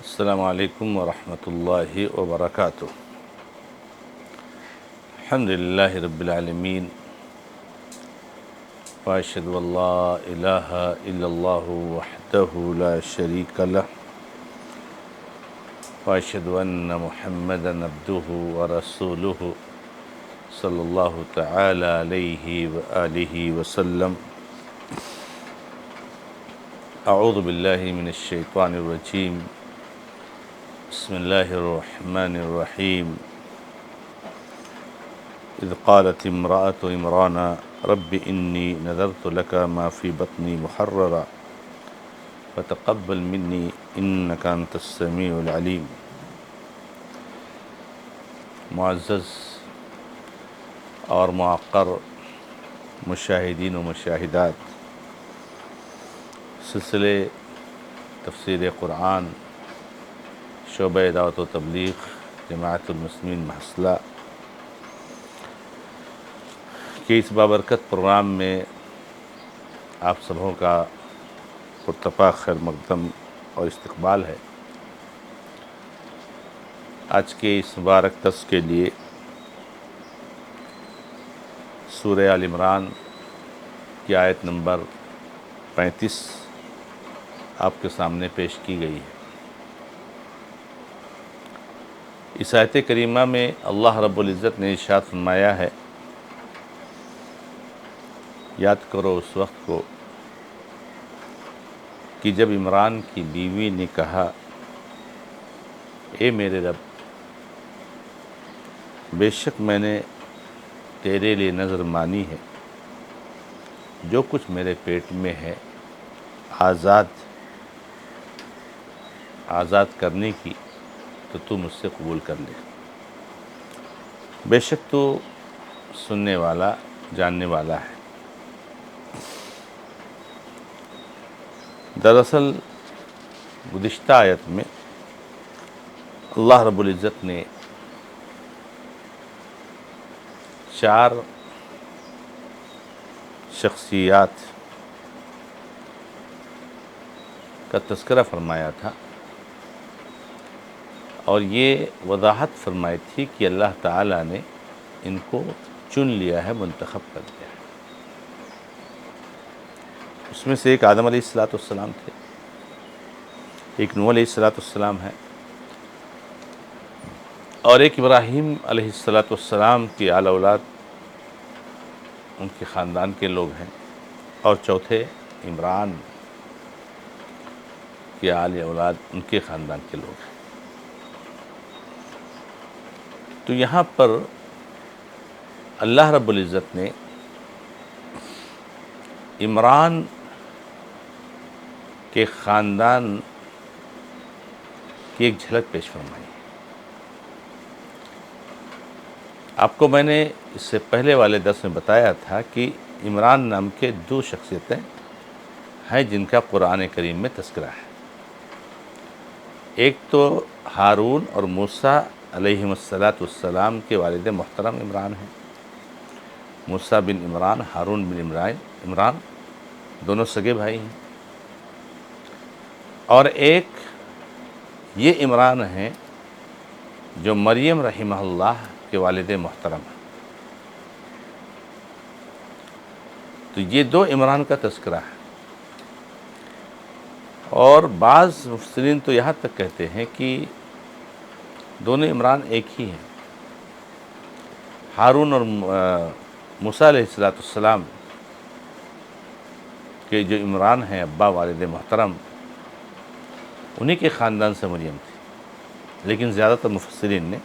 السلام علیکم ورحمۃ اللہ وبرکاتہ۔ الحمد للہ رب العالمین، واشہد ان لا الہ الا اللہ وحدہ لا شریک لہ، واشہد ان محمدا عبدہ ورسولہ صلی اللہ تعالی علیہ وآلہ وسلم۔ اعوذ باللہ من الشیطان الرجیم، بسم اللہ الرحمن الرحیم۔ اذ قالت امرأة عمران رب انی نذرت لک ما فی بطنی محررا فتقبل منی انک انت السمیع العلیم۔ معزز اور معقر مشاہدین و مشاہدات، سلسلے تفسیر قرآن شعبہ دعوت و تبلیغ جماعت المسلمین محصلہ کہ اس بابرکت پروگرام میں آپ سبوں کا پرتپاک خیر مقدم اور استقبال ہے۔ آج کے اس مبارک درس کے لیے سورہ آل عمران کی آیت نمبر 35 آپ کے سامنے پیش کی گئی ہے۔ اس آیت کریمہ میں اللہ رب العزت نے ارشاد فرمایا ہے، یاد کرو اس وقت کو کہ جب عمران کی بیوی نے کہا، اے میرے رب، بے شک میں نے تیرے لیے نذر مانی ہے، جو کچھ میرے پیٹ میں ہے آزاد کرنے کی، تو تو مجھ سے قبول کر لے۔ بے شک تو سننے والا جاننے والا ہے۔ دراصل گزشتہ آیت میں اللہ رب العزت نے 4 شخصیات کا تذکرہ فرمایا تھا، اور یہ وضاحت فرمائی تھی کہ اللہ تعالیٰ نے ان کو چن لیا ہے، منتخب کر لیا ہے۔ اس میں سے ایک آدم علیہ السلام تھے، ایک نوح علیہ السلام ہے، اور ایک ابراہیم علیہ السلام کی آل اولاد ان کے خاندان کے لوگ ہیں، اور چوتھے عمران کی آل اولاد ان کے خاندان کے لوگ ہیں۔ تو یہاں پر اللہ رب العزت نے عمران کے خاندان کی ایک جھلک پیش فرمائی۔ آپ کو میں نے اس سے پہلے والے درس میں بتایا تھا کہ عمران نام کے 2 شخصیتیں ہیں جن کا قرآن کریم میں تذکرہ ہے۔ ایک تو ہارون اور موسیٰ علیہ السلام کے والد محترم عمران ہیں، موسیٰ بن عمران، ہارون بن عمران، دونوں سگے بھائی ہیں۔ اور ایک یہ عمران ہیں جو مریم رحمہ اللہ کے والد محترم ہیں۔ تو یہ 2 عمران کا تذکرہ ہے، اور بعض مفسرین تو یہاں تک کہتے ہیں کہ دونوں عمران ایک ہی ہیں۔ ہارون اور موسیٰ علیہ السلام کے جو عمران ہیں ابا والد محترم، انہی کے خاندان سے مریم تھی، لیکن زیادہ تر مفسرین نے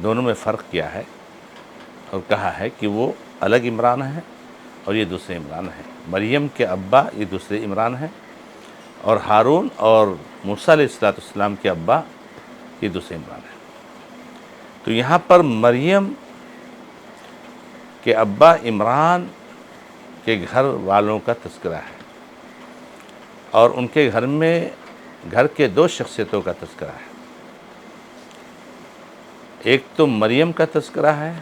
دونوں میں فرق کیا ہے اور کہا ہے کہ وہ الگ عمران ہیں اور یہ دوسرے عمران ہیں۔ مریم کے ابا یہ دوسرے عمران ہیں، اور ہارون اور موسیٰ علیہ السلام کے ابا یہ دوسرے عمران ہیں۔ تو یہاں پر مریم کے ابا عمران کے گھر والوں کا تذکرہ ہے، اور ان کے گھر میں گھر کے 2 شخصیتوں کا تذکرہ ہے۔ ایک تو مریم کا تذکرہ ہے،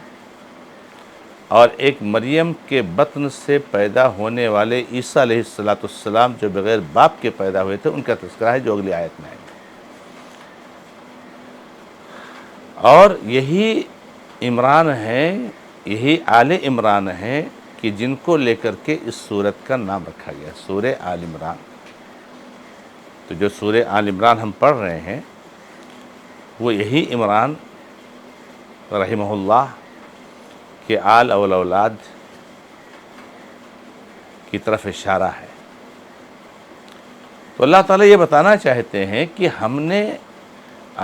اور ایک مریم کے بطن سے پیدا ہونے والے عیسیٰ علیہ السلام جو بغیر باپ کے پیدا ہوئے تھے، ان کا تذکرہ ہے جو اگلی آیت میں آئے گا۔ اور یہی عمران ہے، یہی آل عمران ہے کہ جن کو لے کر کے اس سورت کا نام رکھا گیا سورہ آل عمران۔ تو جو سورہ آل عمران ہم پڑھ رہے ہیں وہ یہی عمران رحمہ اللہ کے آل اور اولاد کی طرف اشارہ ہے۔ تو اللہ تعالیٰ یہ بتانا چاہتے ہیں کہ ہم نے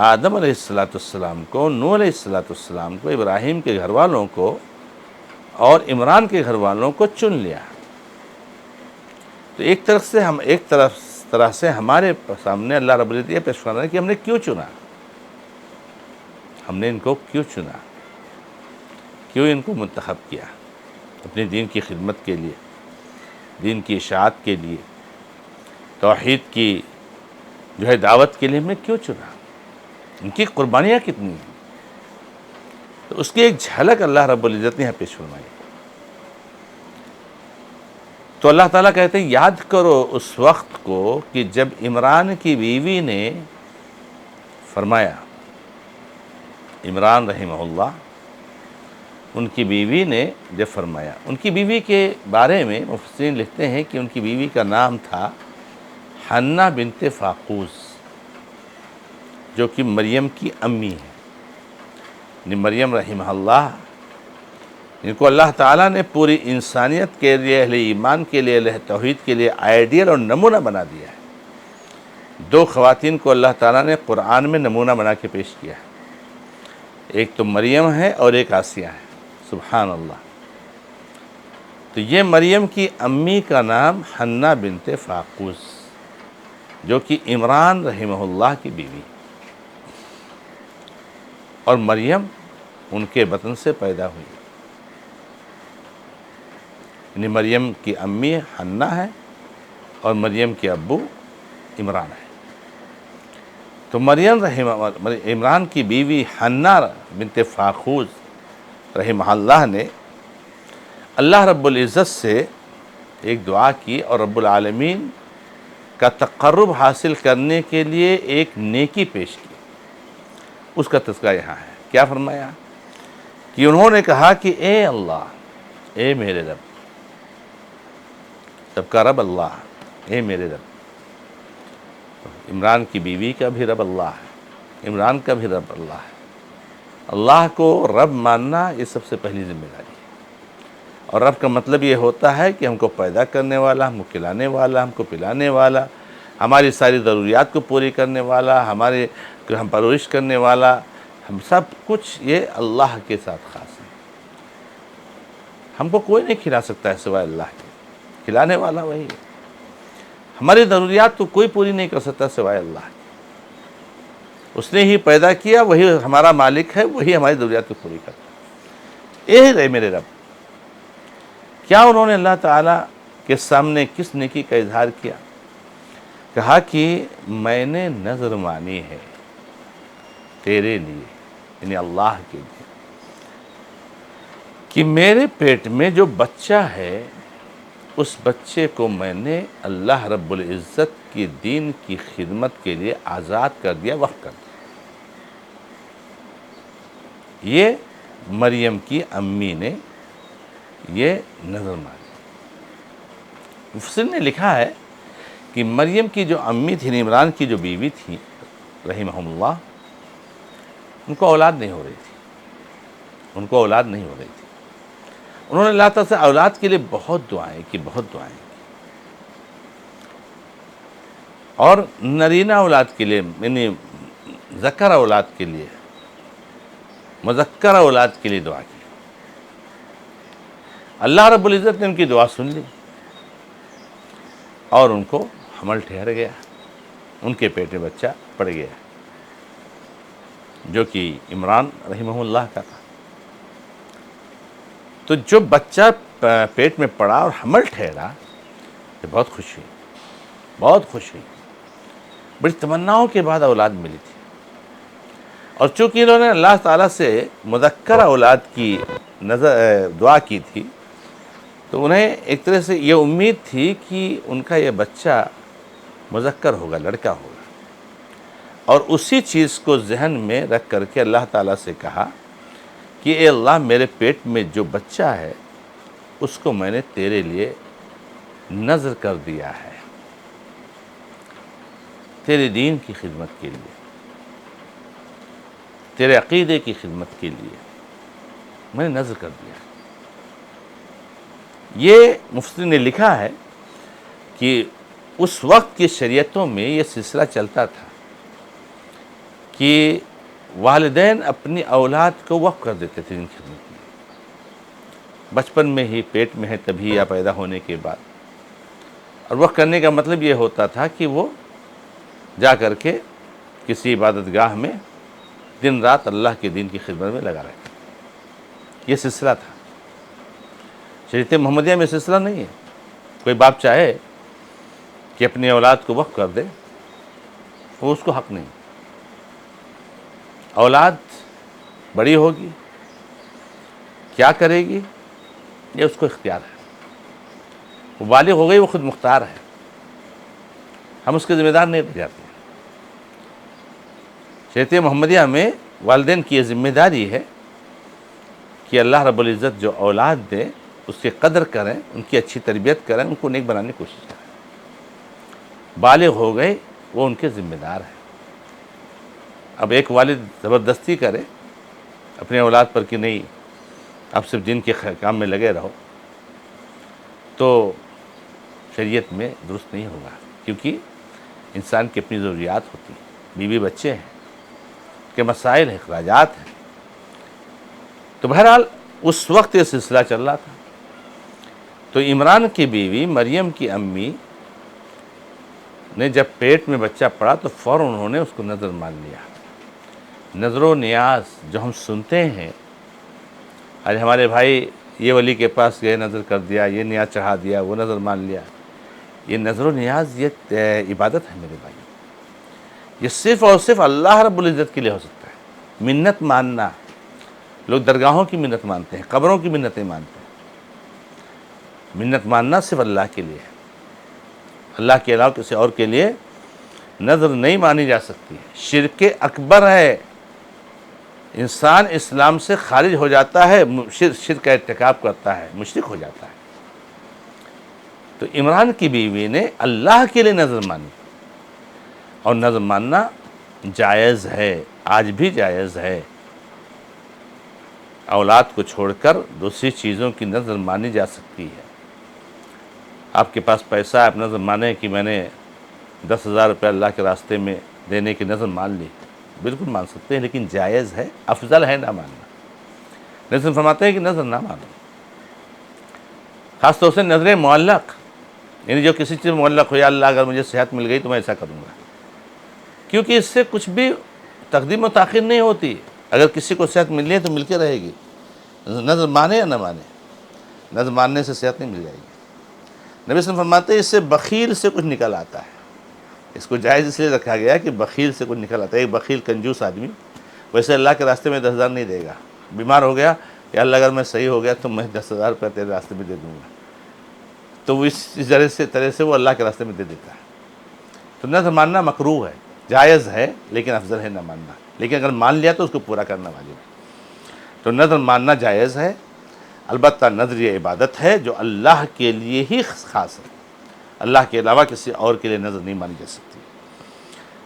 آدم علیہ السلام کو، نوح علیہ السلام کو، ابراہیم کے گھر والوں کو اور عمران کے گھر والوں کو چن لیا۔ تو ایک طرح سے ہمارے سامنے اللہ رب العزت یہ پیش کر رہا ہے کہ ہم نے کیوں چنا، ہم نے ان کو کیوں چنا، کیوں ان کو منتخب کیا اپنے دین کی خدمت کے لیے، دین کی اشاعت کے لیے، توحید کی جو ہے دعوت کے لیے ہم نے کیوں چنا، ان کی قربانیاں کتنی ہیں۔ تو اس کی ایک جھلک اللہ رب العزت نے یہاں پیش فرمائی۔ تو اللہ تعالیٰ کہتے ہیں یاد کرو اس وقت کو کہ جب عمران کی بیوی نے فرمایا، عمران رحمہ اللہ ان کی بیوی نے جب فرمایا، ان کی بیوی کے بارے میں مفسرین لکھتے ہیں کہ ان کی بیوی کا نام تھا حنہ بنت فاقوس، جو کہ مریم کی امی ہے۔ یعنی مریم رحمہ اللہ ان کو اللہ تعالیٰ نے پوری انسانیت کے لیے، اہل ایمان کے لیے، اہل توحید کے لیے آئیڈیل اور نمونہ بنا دیا ہے۔ دو خواتین کو اللہ تعالیٰ نے قرآن میں نمونہ بنا کے پیش کیا ہے، ایک تو مریم ہے اور ایک آسیہ ہے، سبحان اللہ۔ تو یہ مریم کی امی کا نام حنہ بنت فاقوس، جو کہ عمران رحمہ اللہ کی بیوی، اور مریم ان کے بطن سے پیدا ہوئی۔ یعنی مریم کی امی حنہ ہے اور مریم کے ابو عمران ہے۔ تو مریم عمران کی بیوی حنہ بنت فاقوس رحمہ اللہ نے اللہ رب العزت سے ایک دعا کی اور رب العالمین کا تقرب حاصل کرنے کے لیے ایک نیکی پیش کی۔ اس کا تذکرہ یہاں ہے۔ کیا فرمایا کہ انہوں نے کہا کہ اے اللہ، اے میرے رب، سب کا رب اللہ، اے میرے رب۔ عمران کی بیوی کا بھی رب اللہ ہے، عمران کا بھی رب اللہ ہے۔ اللہ کو رب ماننا یہ سب سے پہلی ذمہ داری ہے، اور رب کا مطلب یہ ہوتا ہے کہ ہم کو پیدا کرنے والا، ہم کو کھلانے والا، ہم کو پلانے والا، ہماری ساری ضروریات کو پوری کرنے والا، ہم پرورش کرنے والا، ہم سب کچھ یہ اللہ کے ساتھ خاص ہے۔ ہم کو کوئی نہیں کھلا سکتا ہے سوائے اللہ کے، کھلانے والا وہی ہے۔ ہماری ضروریات تو کوئی پوری نہیں کر سکتا سوائے اللہ کے۔ اس نے ہی پیدا کیا، وہی ہمارا مالک ہے، وہی ہماری ضروریات کو پوری کرتا ہے۔ اے رے میرے رب، کیا انہوں نے اللہ تعالیٰ کے سامنے کس نیکی کا اظہار کیا؟ کہا کہ میں نے نظر مانی ہے تیرے لیے، یعنی اللہ کے لیے، کہ میرے پیٹ میں جو بچہ ہے اس بچے کو میں نے اللہ رب العزت کی دین کی خدمت کے لیے آزاد کر دیا، وقف کر دیا۔ یہ مریم کی امی نے یہ نظر مانی۔ مفسر نے لکھا ہے کہ مریم کی جو امی تھی، عمران کی جو بیوی تھی رحمہ اللہ، ان کو اولاد نہیں ہو رہی تھی، ان کو اولاد نہیں ہو رہی تھی۔ انہوں نے اللہ تعالیٰ سے اولاد کے لیے بہت دعائیں کی، بہت دعائیں کی، اور نرینہ اولاد کے لیے، یعنی ذکر اولاد کے لیے، مذکر اولاد کے لیے دعا کی۔ اللہ رب العزت نے ان کی دعا سن لی اور ان کو حمل ٹھہر گیا، ان کے پیٹ میں بچہ پڑ گیا، جو کہ عمران رحمہ اللہ کا تھا۔ تو جو بچہ پیٹ میں پڑا اور حمل ٹھہرا، یہ بہت خوش ہوئی، بہت خوش ہوئی، بڑی تمناؤں کے بعد اولاد ملی تھی۔ اور چونکہ انہوں نے اللہ تعالیٰ سے مذکر اولاد کی دعا کی تھی، تو انہیں ایک طرح سے یہ امید تھی کہ ان کا یہ بچہ مذکر ہوگا، لڑکا ہوگا۔ اور اسی چیز کو ذہن میں رکھ کر کے اللہ تعالیٰ سے کہا کہ اے اللہ میرے پیٹ میں جو بچہ ہے اس کو میں نے تیرے لیے نذر کر دیا ہے، تیرے دین کی خدمت کے لیے، تیرے عقیدے کی خدمت کے لیے میں نے نذر کر دیا ہے۔ یہ مفسرین نے لکھا ہے کہ اس وقت کی شریعتوں میں یہ سلسلہ چلتا تھا کہ والدین اپنی اولاد کو وقف کر دیتے تھے ان خدمت میں، بچپن میں ہی پیٹ میں ہے تبھی یا پیدا ہونے کے بعد، اور وقف کرنے کا مطلب یہ ہوتا تھا کہ وہ جا کر کے کسی عبادت گاہ میں دن رات اللہ کے دین کی خدمت میں لگا رہے، یہ سلسلہ تھا۔ شریعت محمدیہ میں سلسلہ نہیں ہے، کوئی باپ چاہے کہ اپنی اولاد کو وقف کر دے، وہ اس کو حق نہیں۔ اولاد بڑی ہوگی، کیا کرے گی یہ اس کو اختیار ہے، وہ بالغ ہو گئی، وہ خود مختار ہے، ہم اس کے ذمہ دار نہیں رہ جاتے۔ شریعت محمدیہ میں والدین کی یہ ذمہ داری ہے کہ اللہ رب العزت جو اولاد دے اس کی قدر کریں، ان کی اچھی تربیت کریں، ان کو نیک بنانے کی کوشش کریں۔ بالغ ہو گئے وہ ان کے ذمہ دار ہیں۔ اب ایک والد زبردستی کرے اپنے اولاد پر کہ نہیں اب صرف دین کے کام میں لگے رہو، تو شریعت میں درست نہیں ہوگا، کیونکہ انسان کی اپنی ضروریات ہوتی ہیں، بیوی بچے ہیں، کے مسائل ہیں، اخراجات ہیں۔ تو بہرحال اس وقت یہ سلسلہ چل رہا تھا۔ تو عمران کی بیوی مریم کی امی نے جب پیٹ میں بچہ پڑا تو فوراً انہوں نے اس کو نذر مان لیا۔ نذر و نیاز جو ہم سنتے ہیں، آج ہمارے بھائی یہ ولی کے پاس گئے نذر کر دیا، یہ نیاز چڑھا دیا، وہ نذر مان لیا، یہ نذر و نیاز یہ عبادت ہے میرے بھائی، یہ صرف اور صرف اللہ رب العزت کے لیے ہو سکتا ہے۔ منت ماننا، لوگ درگاہوں کی منت مانتے ہیں، قبروں کی منتیں مانتے ہیں، منت ماننا صرف اللہ کے لیے ہے، اللہ کے علاوہ کسی اور کے لیے نذر نہیں مانی جا سکتی ہے۔ شرک اکبر ہے، انسان اسلام سے خارج ہو جاتا ہے، شرک کا ارتکاب کرتا ہے، مشرک ہو جاتا ہے۔ تو عمران کی بیوی نے اللہ کے لیے نذر مانی، اور نذر ماننا جائز ہے، آج بھی جائز ہے۔ اولاد کو چھوڑ کر دوسری چیزوں کی نذر مانی جا سکتی ہے۔ آپ کے پاس پیسہ ہے، آپ نذر مانیں کہ میں نے 10,000 روپے اللہ کے راستے میں دینے کی نذر مان لی، بالکل مان سکتے ہیں، لیکن جائز ہے، افضل ہے نہ ماننا۔ نذر فرماتے ہیں کہ نذر نہ مانو، خاص طور سے نذر معلق، یعنی جو کسی چیز معلق ہو، یا اللہ اگر مجھے صحت مل گئی تو میں ایسا کروں گا، کیونکہ اس سے کچھ بھی تقدیم و تاخیر نہیں ہوتی۔ اگر کسی کو صحت ملنی ہے تو مل کے رہے گی، نذر مانے یا نہ مانے، نذر ماننے سے صحت نہیں مل جائے گی۔ نبی صلی اللہ علیہ وسلم فرماتے ہیں اس سے بخیل سے کچھ نکل آتا ہے، اس کو جائز اس لیے رکھا گیا کہ بخیل سے کچھ نکل آتا ہے۔ ایک بخیل کنجوس آدمی ویسے اللہ کے راستے میں 10,000 نہیں دے گا، بیمار ہو گیا یا اللہ اگر میں صحیح ہو گیا تو میں 10,000 روپے تیرے راستے میں دے دوں گا، تو وہ اس طرح سے وہ اللہ کے راستے میں دے دیتا ہے۔ تو نذر ماننا مکروہ ہے، جائز ہے، لیکن افضل ہے نہ ماننا، لیکن اگر مان لیا تو اس کو پورا کرنا واجب ہے۔ تو نذر ماننا جائز ہے، البتہ نذر یہ عبادت ہے جو اللہ کے لیے ہی خاص ہے، اللہ کے علاوہ کسی اور کے لیے نذر نہیں مانی جا سکتی۔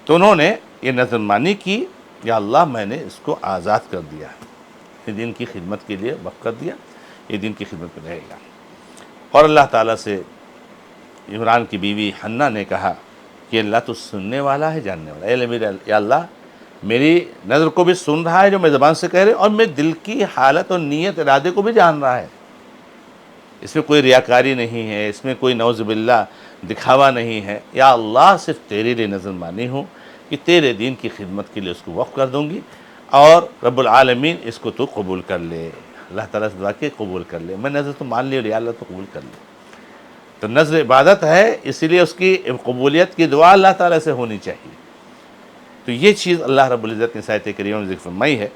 تو انہوں نے یہ نذر مانی کی، یا اللہ میں نے اس کو آزاد کر دیا، یہ دین کی خدمت کے لیے وقف کر دیا، یہ دین کی خدمت میں رہے گا۔ اور اللہ تعالیٰ سے عمران کی بیوی حنہ نے کہا کہ اللہ تو سننے والا ہے، جاننے والا ہے، یا اللہ میری نظر کو بھی سن رہا ہے جو میں زبان سے کہہ رہے، اور میرے دل کی حالت اور نیت ارادے کو بھی جان رہا ہے۔ اس میں کوئی ریاکاری نہیں ہے، اس میں کوئی نعوذ باللہ دکھاوا نہیں ہے۔ یا اللہ صرف تیرے لیے نظر مانی ہوں کہ تیرے دین کی خدمت کے لیے اس کو وقف کر دوں گی، اور رب العالمین اس کو تو قبول کر لے۔ اللہ تعالیٰ سے دعا کہ قبول کر لے، میں نظر تو مان لی، یا اللہ تو قبول کر لے۔ تو نذر عبادت ہے، اسی لیے اس کی قبولیت کی دعا اللہ تعالیٰ سے ہونی چاہیے۔ تو یہ چیز اللہ رب العزت نے آیت کریمہ میں ذکر فرمائی ہے۔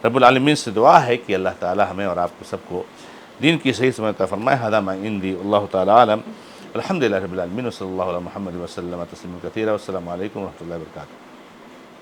رب العالمین سے دعا ہے کہ اللہ تعالیٰ ہمیں اور آپ کو سب کو دین کی صحیح سمجھ عطا فرمائے۔ ھذا ما عندی، اللہ تعالیٰ عالم۔ الحمدللہ رب العالمین، وصلی اللہ علی محمد وسلم تسلیما کثیرا، والسلام علیکم ورحمۃ اللہ وبرکاتہ۔